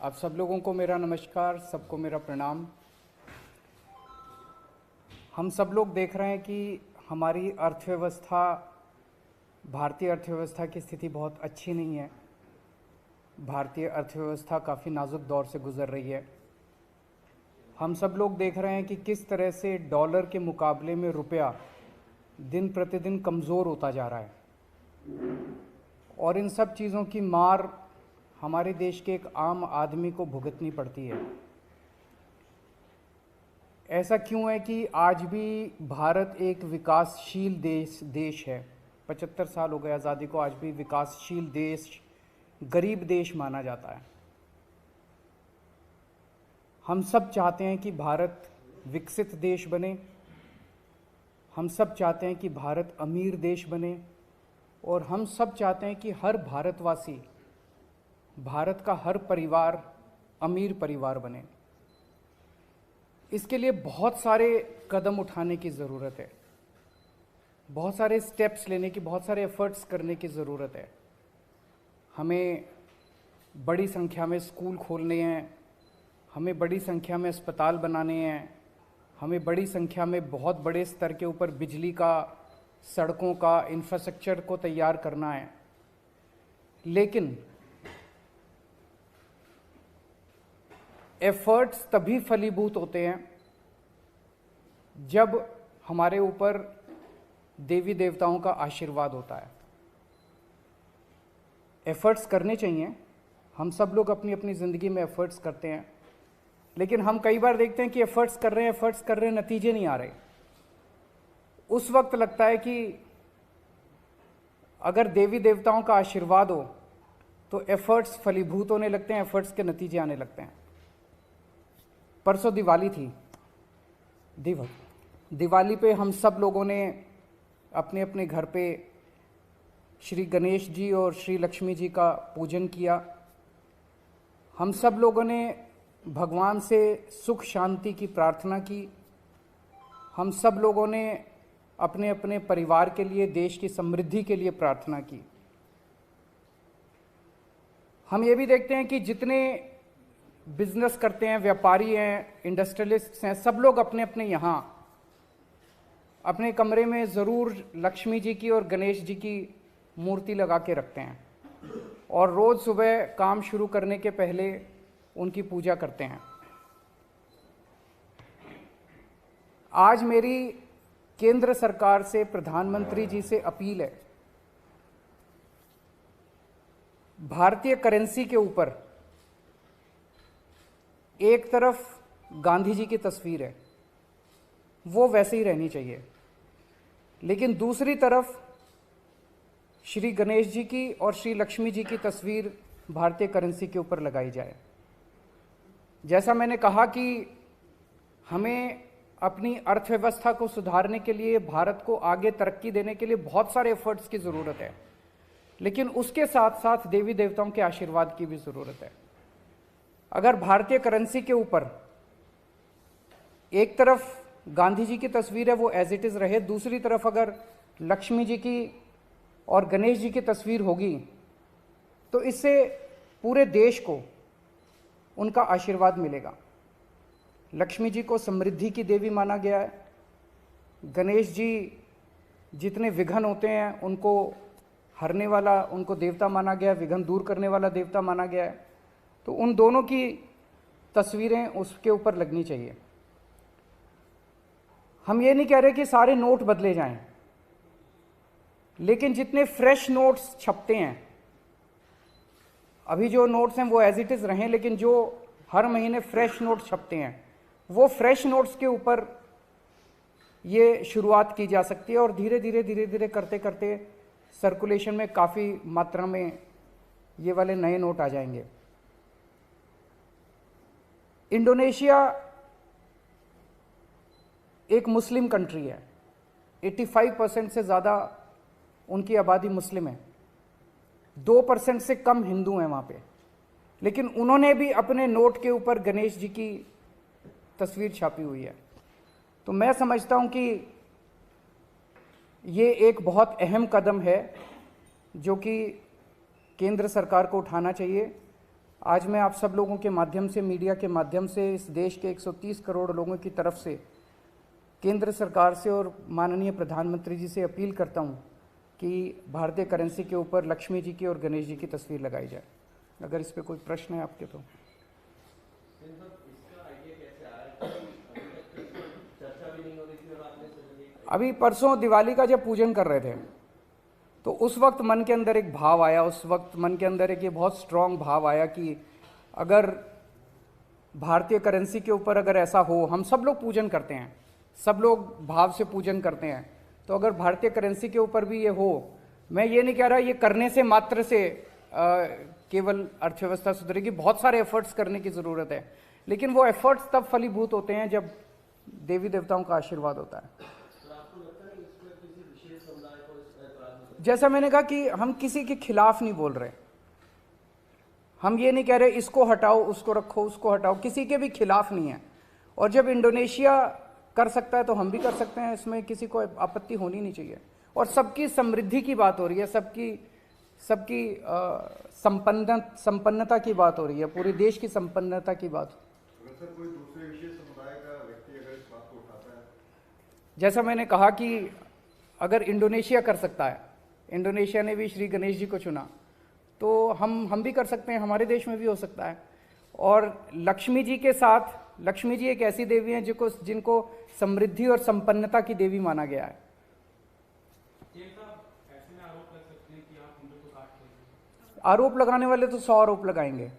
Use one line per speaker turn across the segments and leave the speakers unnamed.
आप सब लोगों को मेरा नमस्कार, सबको मेरा प्रणाम। हम सब लोग देख रहे हैं कि हमारी अर्थव्यवस्था, भारतीय अर्थव्यवस्था की स्थिति बहुत अच्छी नहीं है। भारतीय अर्थव्यवस्था काफ़ी नाजुक दौर से गुज़र रही है। हम सब लोग देख रहे हैं कि किस तरह से डॉलर के मुकाबले में रुपया दिन प्रतिदिन कमज़ोर होता जा रहा है, और इन सब चीज़ों की मार हमारे देश के एक आम आदमी को भुगतनी पड़ती है। ऐसा क्यों है कि आज भी भारत एक विकासशील देश है। 75 साल हो गए आज़ादी को, आज भी विकासशील देश, गरीब देश माना जाता है। हम सब चाहते हैं कि भारत विकसित देश बने, हम सब चाहते हैं कि भारत अमीर देश बने, और हम सब चाहते हैं कि हर भारतवासी, भारत का हर परिवार अमीर परिवार बने। इसके लिए बहुत सारे कदम उठाने की ज़रूरत है, बहुत सारे स्टेप्स लेने की, बहुत सारे एफर्ट्स करने की ज़रूरत है। हमें बड़ी संख्या में स्कूल खोलने हैं, हमें बड़ी संख्या में अस्पताल बनाने हैं, हमें बड़ी संख्या में बहुत बड़े स्तर के ऊपर बिजली का, सड़कों का, इंफ्रास्ट्रक्चर को तैयार करना है। लेकिन एफर्ट्स तभी फलीभूत होते हैं जब हमारे ऊपर देवी देवताओं का आशीर्वाद होता है। एफर्ट्स करने चाहिए, हम सब लोग अपनी अपनी ज़िंदगी में एफर्ट्स करते हैं, लेकिन हम कई बार देखते हैं कि एफर्ट्स कर रहे हैं, नतीजे नहीं आ रहे। उस वक्त लगता है कि अगर देवी देवताओं का आशीर्वाद हो तो एफर्ट्स फलीभूत होने लगते हैं, एफर्ट्स के नतीजे आने लगते हैं। परसों दिवाली थी। दिवाली पे हम सब लोगों ने अपने अपने घर पे श्री गणेश जी और श्री लक्ष्मी जी का पूजन किया। हम सब लोगों ने भगवान से सुख शांति की प्रार्थना की। हम सब लोगों ने अपने अपने परिवार के लिए, देश की समृद्धि के लिए प्रार्थना की। हम ये भी देखते हैं कि जितने बिजनेस करते हैं, व्यापारी हैं, इंडस्ट्रियलिस्ट्स हैं, सब लोग अपने अपने यहाँ अपने कमरे में ज़रूर लक्ष्मी जी की और गणेश जी की मूर्ति लगा के रखते हैं, और रोज़ सुबह काम शुरू करने के पहले उनकी पूजा करते हैं। आज मेरी केंद्र सरकार से, प्रधानमंत्री जी से अपील है, भारतीय करेंसी के ऊपर एक तरफ गांधी जी की तस्वीर है, वो वैसे ही रहनी चाहिए, लेकिन दूसरी तरफ श्री गणेश जी की और श्री लक्ष्मी जी की तस्वीर भारतीय करेंसी के ऊपर लगाई जाए। जैसा मैंने कहा कि हमें अपनी अर्थव्यवस्था को सुधारने के लिए, भारत को आगे तरक्की देने के लिए बहुत सारे एफर्ट्स की ज़रूरत है, लेकिन उसके साथ साथ देवी देवताओं के आशीर्वाद की भी ज़रूरत है। अगर भारतीय करेंसी के ऊपर एक तरफ गांधी जी की तस्वीर है, वो एज इट इज़ रहे, दूसरी तरफ अगर लक्ष्मी जी की और गणेश जी की तस्वीर होगी, तो इससे पूरे देश को उनका आशीर्वाद मिलेगा। लक्ष्मी जी को समृद्धि की देवी माना गया है, गणेश जी जितने विघ्न होते हैं उनको हरने वाला, उनको देवता माना गया है, विघ्न दूर करने वाला देवता माना गया है। तो उन दोनों की तस्वीरें उसके ऊपर लगनी चाहिए। हम ये नहीं कह रहे कि सारे नोट बदले जाएं, लेकिन जितने फ्रेश नोट्स छपते हैं, अभी जो नोट्स हैं वो एज इट इज़ रहें, लेकिन जो हर महीने फ्रेश नोट छपते हैं, वो फ्रेश नोट्स के ऊपर ये शुरुआत की जा सकती है, और धीरे धीरे करते करते सर्कुलेशन में काफ़ी मात्रा में ये वाले नए नोट आ जाएंगे। इंडोनेशिया एक मुस्लिम कंट्री है, 85% से ज़्यादा उनकी आबादी मुस्लिम है, 2% से कम हिंदू हैं वहाँ पे, लेकिन उन्होंने भी अपने नोट के ऊपर गणेश जी की तस्वीर छापी हुई है। तो मैं समझता हूँ कि ये एक बहुत अहम कदम है जो कि केंद्र सरकार को उठाना चाहिए, आज मैं आप सब लोगों के माध्यम से, मीडिया के माध्यम से, इस देश के 130 करोड़ लोगों की तरफ से केंद्र सरकार से और माननीय प्रधानमंत्री जी से अपील करता हूं कि भारतीय करेंसी के ऊपर लक्ष्मी जी की और गणेश जी की तस्वीर लगाई जाए। अगर इस पे कोई प्रश्न है आपके तो। अभी परसों दिवाली का जब पूजन कर रहे थे तो उस वक्त मन के अंदर एक भाव आया, उस वक्त मन के अंदर एक ये बहुत स्ट्रांग भाव आया कि अगर भारतीय करेंसी के ऊपर अगर ऐसा हो, हम सब लोग पूजन करते हैं, सब लोग भाव से पूजन करते हैं, तो अगर भारतीय करेंसी के ऊपर भी ये हो, मैं ये नहीं कह रहा ये करने से मात्र से केवल अर्थव्यवस्था सुधरेगी, बहुत सारे एफर्ट्स करने की ज़रूरत है, लेकिन वो एफर्ट्स तब फलीभूत होते हैं जब देवी देवताओं का आशीर्वाद होता है। जैसा मैंने कहा कि हम किसी के खिलाफ नहीं बोल रहे, हम ये नहीं कह रहे इसको हटाओ, उसको रखो, उसको हटाओ, किसी के भी खिलाफ नहीं है। और जब इंडोनेशिया कर सकता है तो हम भी कर सकते हैं, इसमें किसी को आपत्ति होनी नहीं चाहिए। और सबकी समृद्धि की बात हो रही है, सबकी संपन्नता की बात हो रही है, पूरे देश की संपन्नता की बात।
सर, कोई दूसरे विशेष समुदाय का व्यक्ति अगर इस बात को उठाता है,
जैसा मैंने कहा कि अगर इंडोनेशिया कर सकता है, इंडोनेशिया ने भी श्री गणेश जी को चुना, तो हम भी कर सकते हैं, हमारे देश में भी हो सकता है। और लक्ष्मी जी के साथ, लक्ष्मी जी एक ऐसी देवी हैं जिनको समृद्धि और संपन्नता की देवी माना गया है। आरोप लगाने वाले तो 100 आरोप लगाएंगे,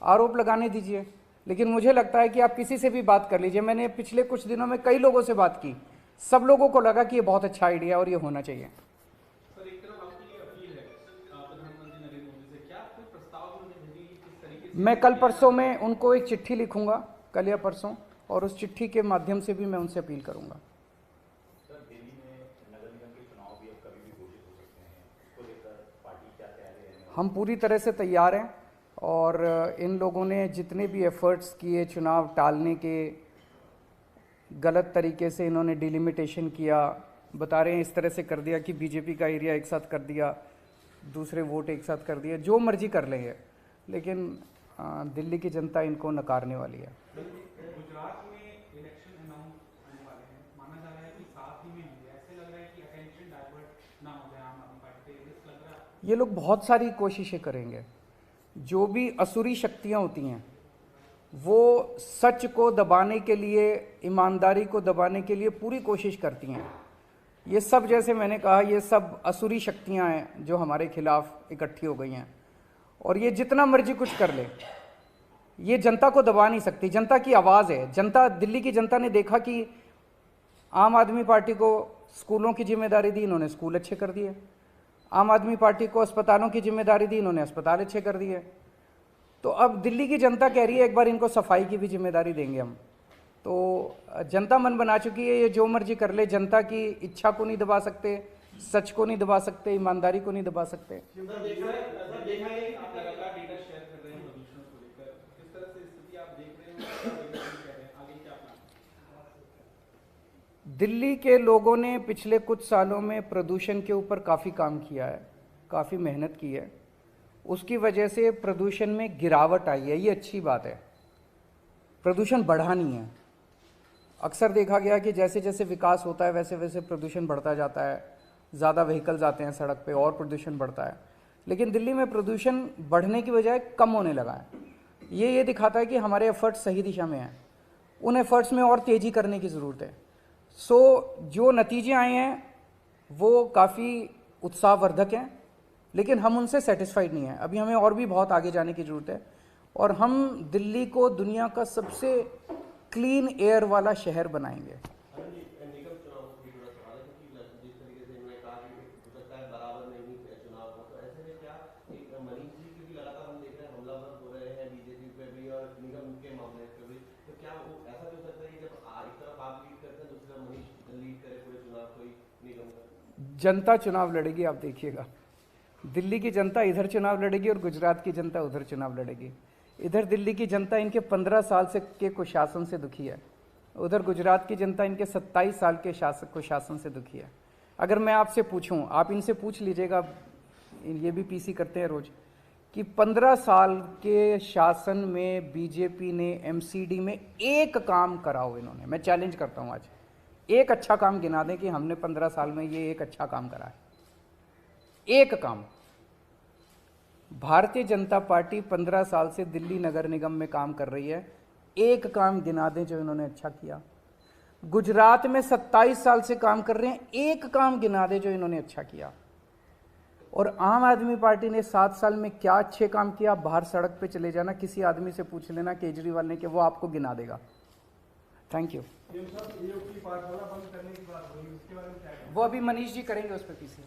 आरोप लगाने दीजिए, लेकिन मुझे लगता है कि आप किसी से भी बात कर लीजिए। मैंने पिछले कुछ दिनों में कई लोगों से बात की, सब लोगों को लगा कि ये बहुत अच्छा आइडिया है और ये होना चाहिए।
सर, एक तरफ आपकी ये अपील है प्रधानमंत्री नरेंद्र मोदी से, क्या कोई प्रस्ताव किस तरीके से?
मैं कल परसों में उनको एक चिट्ठी लिखूंगा, कल या परसों, और उस चिट्ठी के माध्यम से भी मैं उनसे अपील करूंगा।
सर, दिल्ली में नगर निगम के चुनाव भी अब कभी भी घोषित हो सकते हैं, इसको लेकर पार्टी क्या तैयारी है?
हम पूरी तरह से तैयार हैं और इन लोगों ने जितने भी एफर्ट्स किए चुनाव टालने के, गलत तरीके से इन्होंने डिलिमिटेशन किया, बता रहे हैं इस तरह से कर दिया कि बीजेपी का एरिया एक साथ कर दिया, दूसरे वोट एक साथ कर दिए, जो मर्जी कर लेंगे, लेकिन दिल्ली की जनता इनको नकारने वाली है।
गुजरात में इलेक्शन अनाउंस होने वाले हैं, माना जा रहा है कि साथ ही में होंगे, ऐसे लग रहा है कि अटेंशन डाइवर्ट ना हो जाए आम आदमी पार्टी पे, रिस्क लग रहा है।
ये लोग बहुत सारी कोशिशें करेंगे, जो भी असुरी शक्तियां होती हैं वो सच को दबाने के लिए, ईमानदारी को दबाने के लिए पूरी कोशिश करती हैं। ये सब, जैसे मैंने कहा, ये सब असुरी शक्तियां हैं जो हमारे खिलाफ इकट्ठी हो गई हैं, और ये जितना मर्जी कुछ कर ले, ये जनता को दबा नहीं सकती। जनता की आवाज़ है, जनता, दिल्ली की जनता ने देखा कि आम आदमी पार्टी को स्कूलों की जिम्मेदारी दी, इन्होंने स्कूल अच्छे कर दिए। आम आदमी पार्टी को अस्पतालों की जिम्मेदारी दी, इन्होंने अस्पताल अच्छे कर दिए। तो अब दिल्ली की जनता कह रही है एक बार इनको सफाई की भी जिम्मेदारी देंगे हम। तो जनता मन बना चुकी है, ये जो मर्जी कर ले, जनता की इच्छा को नहीं दबा सकते, सच को नहीं दबा सकते, ईमानदारी को नहीं दबा सकते। दिल्ली के लोगों ने पिछले कुछ सालों में प्रदूषण के ऊपर काफ़ी काम किया है, काफ़ी मेहनत की है, उसकी वजह से प्रदूषण में गिरावट आई है, ये अच्छी बात है। प्रदूषण बढ़ा नहीं है। अक्सर देखा गया कि जैसे जैसे विकास होता है वैसे वैसे प्रदूषण बढ़ता जाता है, ज़्यादा व्हीकल्स आते हैं सड़क पे और प्रदूषण बढ़ता है, लेकिन दिल्ली में प्रदूषण बढ़ने की बजाय कम होने लगा है। ये दिखाता है कि हमारे एफर्ट्स सही दिशा में हैं, उन एफर्ट्स में और तेज़ी करने की ज़रूरत है। जो नतीजे आए हैं वो काफ़ी उत्साहवर्धक हैं, लेकिन हम उनसे सेटिस्फाइड नहीं हैं। अभी हमें और भी बहुत आगे जाने की ज़रूरत है, और हम दिल्ली को दुनिया का सबसे क्लीन एयर वाला शहर बनाएंगे। जनता चुनाव लड़ेगी, आप देखिएगा। दिल्ली की जनता इधर चुनाव लड़ेगी और गुजरात की जनता उधर चुनाव लड़ेगी। इधर दिल्ली की जनता इनके 15 साल से के कुशासन से दुखी है, उधर गुजरात की जनता इनके 27 साल के कुशासन से दुखी है। अगर मैं आपसे पूछूं, आप इनसे पूछ लीजिएगा, ये भी पीसी करते हैं रोज, कि 15 साल के शासन में बीजेपी ने एमसीडी में एक काम करा हो इन्होंने। मैं चैलेंज करता हूं आज, एक अच्छा काम गिना दें कि हमने 15 साल में ये एक अच्छा काम करा है। एक काम। भारतीय जनता पार्टी 15 साल से दिल्ली नगर निगम में काम कर रही है, एक काम गिना दें जो इन्होंने अच्छा किया। गुजरात में 27 साल से काम कर रहे हैं, एक काम गिना दें जो इन्होंने अच्छा किया। और आम आदमी पार्टी ने 7 साल में क्या अच्छे काम किया, बाहर सड़क पे चले जाना, किसी आदमी से पूछ लेना केजरीवाल ने, कि वो आपको गिना देगा। Thank you.
पाठशाला बंद करने की बात हुई, उसके बारे में क्या कहेंगे?
वो अभी मनीष जी करेंगे उस पर पीछे।